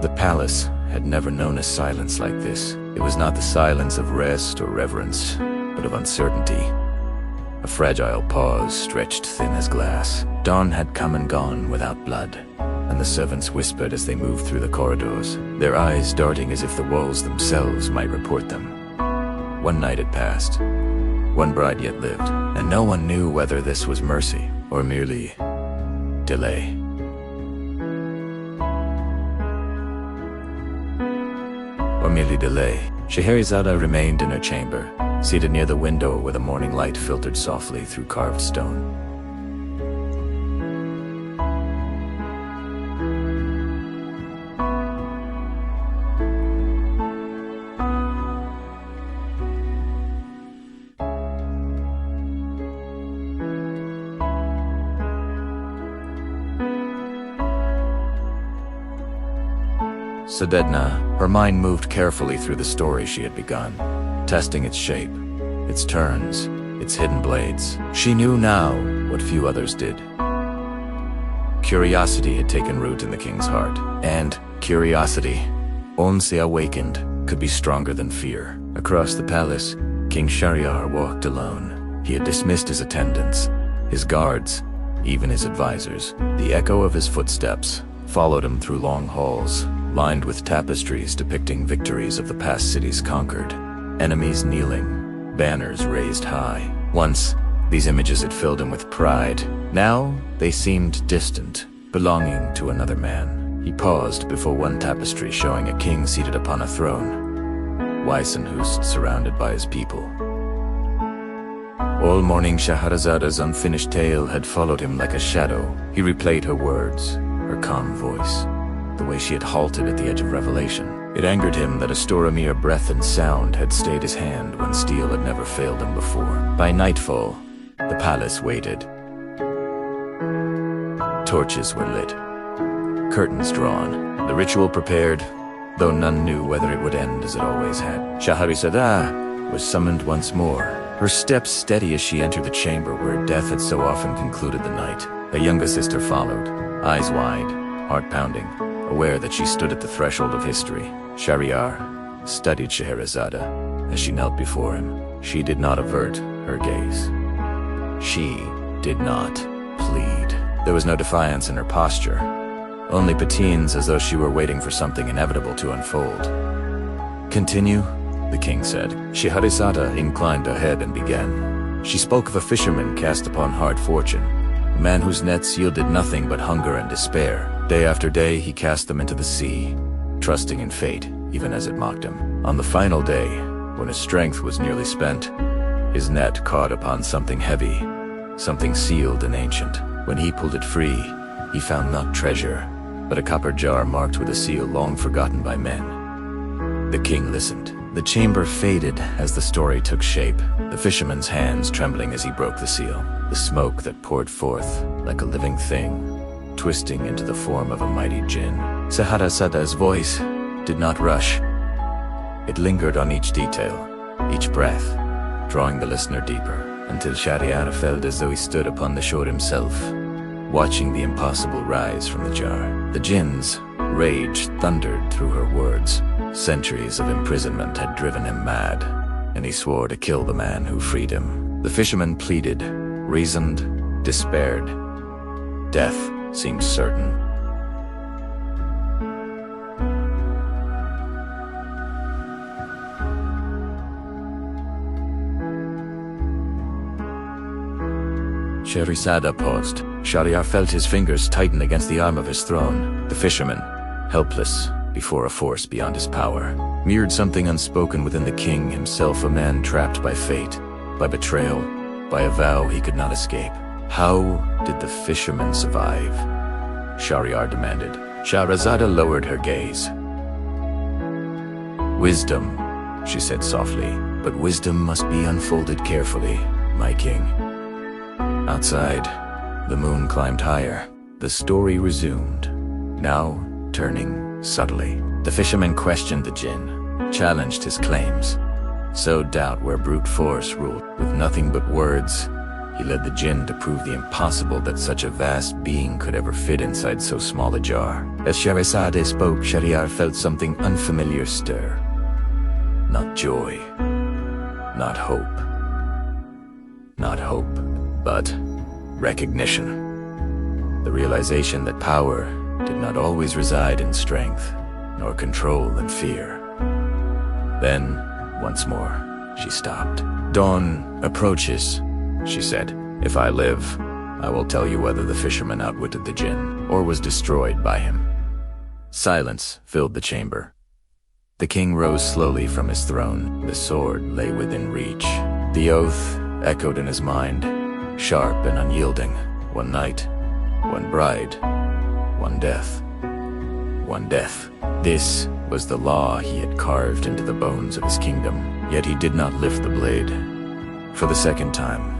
The palace had never known a silence like this. It was not the silence of rest or reverence, but of uncertainty. A fragile pause stretched thin as glass. Dawn had come and gone without blood, and the servants whispered as they moved through the corridors, their eyes darting as if the walls themselves might report them. One night had passed. One bride yet lived, and no one knew whether this was mercy or merely delay. Scheherazade remained in her chamber, seated near the window where the morning light filtered softly through carved stone. Sededna, her mind moved carefully through the story she had begun, testing its shape, its turns, its hidden blades. She knew now what few others did. Curiosity had taken root in the king's heart, and curiosity, once awakened, could be stronger than fear. Across the palace, King Shahryar walked alone. He had dismissed his attendants, his guards, even his advisors. The echo of his footsteps followed him through long halls, lined with tapestries depicting victories of the past cities conquered, enemies kneeling, banners raised high. Once, these images had filled him with pride. Now, they seemed distant, belonging to another man. He paused before one tapestry showing a king seated upon a throne, Weissenhust surrounded by his people. All morning, Scheherazade's unfinished tale had followed him like a shadow. He replayed her words, her calm voice, the way she had halted at the edge of revelation. It angered him that a mere breath and sound had stayed his hand when steel had never failed him before. By nightfall, the palace waited. Torches were lit, curtains drawn, the ritual prepared, though none knew whether it would end as it always had. Scheherazade was summoned once more, her steps steady as she entered the chamber where death had so often concluded the night. Her younger sister followed, eyes wide, heart pounding, aware that she stood at the threshold of history. Shahryar studied Scheherazade as she knelt before him. She did not avert her gaze. She did not plead. There was no defiance in her posture, only patines as though she were waiting for something inevitable to unfold. "Continue," the king said. Scheherazade inclined her head and began. She spoke of a fisherman cast upon hard fortune, a man whose nets yielded nothing but hunger and despair. Day after day he cast them into the sea, trusting in fate, even as it mocked him. On the final day, when his strength was nearly spent, his net caught upon something heavy, something sealed and ancient. When he pulled it free, he found not treasure, but a copper jar marked with a seal long forgotten by men. The king listened. The chamber faded as the story took shape, the fisherman's hands trembling as he broke the seal. The smoke that poured forth like a living thing, twisting into the form of a mighty jinn. Scheherazade's voice did not rush. It lingered on each detail, each breath, drawing the listener deeper, until Shahryar felt as though he stood upon the shore himself, watching the impossible rise from the jar. The jinn's rage thundered through her words. Centuries of imprisonment had driven him mad, and he swore to kill the man who freed him. The fisherman pleaded, reasoned, despaired. Death seemed certain. Scheherazade paused. Shahryar felt his fingers tighten against the arm of his throne. The fisherman, helpless before a force beyond his power, mirrored something unspoken within the king himself, a man trapped by fate, by betrayal, by a vow he could not escape. How did the fisherman survive? Shahryar demanded. Scheherazade lowered her gaze. Wisdom, she said softly, but wisdom must be unfolded carefully, my king. Outside, the moon climbed higher. The story resumed, now turning subtly. The fisherman questioned the jinn, challenged his claims, sowed doubt where brute force ruled. With nothing but words, He led the jinn to prove the impossible that such a vast being could ever fit inside so small a jar. As Scheherazade spoke, Shahryar felt something unfamiliar stir. Not joy, not hope, but recognition. The realization that power did not always reside in strength, nor control in fear. Then, once more, she stopped. "Dawn approaches," she said. "If I live, I will tell you whether the fisherman outwitted the jinn, or was destroyed by him." Silence filled the chamber. The king rose slowly from his throne. The sword lay within reach. The oath echoed in his mind, sharp and unyielding. One night, one bride, one death. One death. This was the law he had carved into the bones of his kingdom, yet he did not lift the blade. For the second time,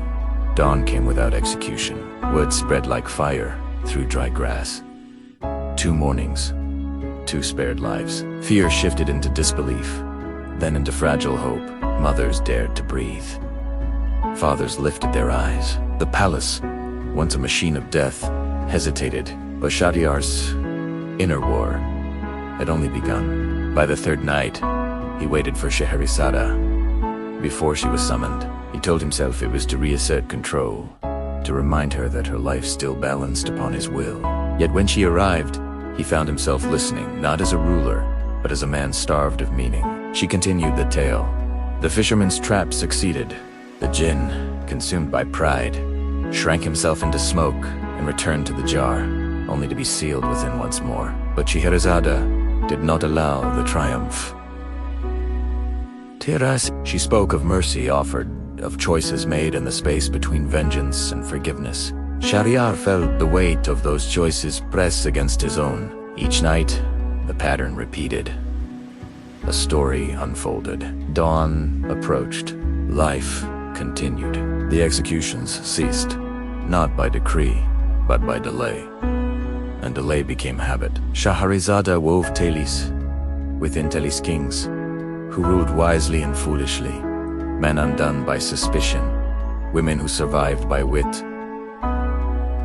dawn came without execution. Wood spread like fire through dry grass. 2 mornings, 2 spared lives. Fear shifted into disbelief, then into fragile hope. Mothers dared to breathe. Fathers lifted their eyes. The palace, once a machine of death, hesitated, but Shahryar's inner war had only begun. By the 3rd night, he waited for Scheherazade. Before she was summoned, he told himself it was to reassert control, to remind her that her life still balanced upon his will. Yet when she arrived, he found himself listening, not as a ruler, but as a man starved of meaning. She continued the tale. The fisherman's trap succeeded. The jinn, consumed by pride, shrank himself into smoke and returned to the jar, only to be sealed within once more. But Scheherazade did not allow the triumph. "Tiras," she spoke of mercy offered, of choices made in the space between vengeance and forgiveness. Shahryar felt the weight of those choices press against his own. Each night, the pattern repeated. A story unfolded. Dawn approached. Life continued. The executions ceased, not by decree, but by delay. And delay became habit. Scheherazade wove tales within tales kings, who ruled wisely and foolishly, men undone by suspicion, women who survived by wit.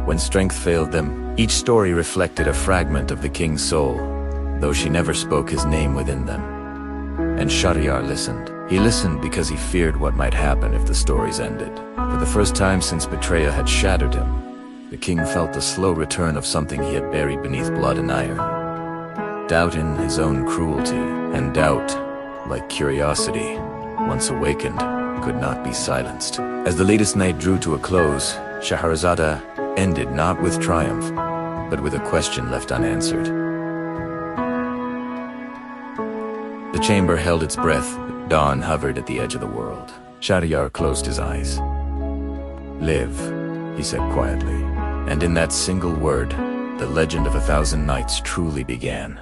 When strength failed them, each story reflected a fragment of the king's soul, though she never spoke his name within them. And Shahryar listened. He listened because he feared what might happen if the stories ended. For the first time since betrayal had shattered him, the king felt the slow return of something he had buried beneath blood and iron. Doubt in his own cruelty, and doubt, like curiosity, once awakened, could not be silenced. As the latest night drew to a close, Scheherazade ended not with triumph, but with a question left unanswered. The chamber held its breath. Dawn hovered at the edge of the world. Shahryar closed his eyes. "Live," he said quietly, and in that single word, the legend of 1,000 nights truly began.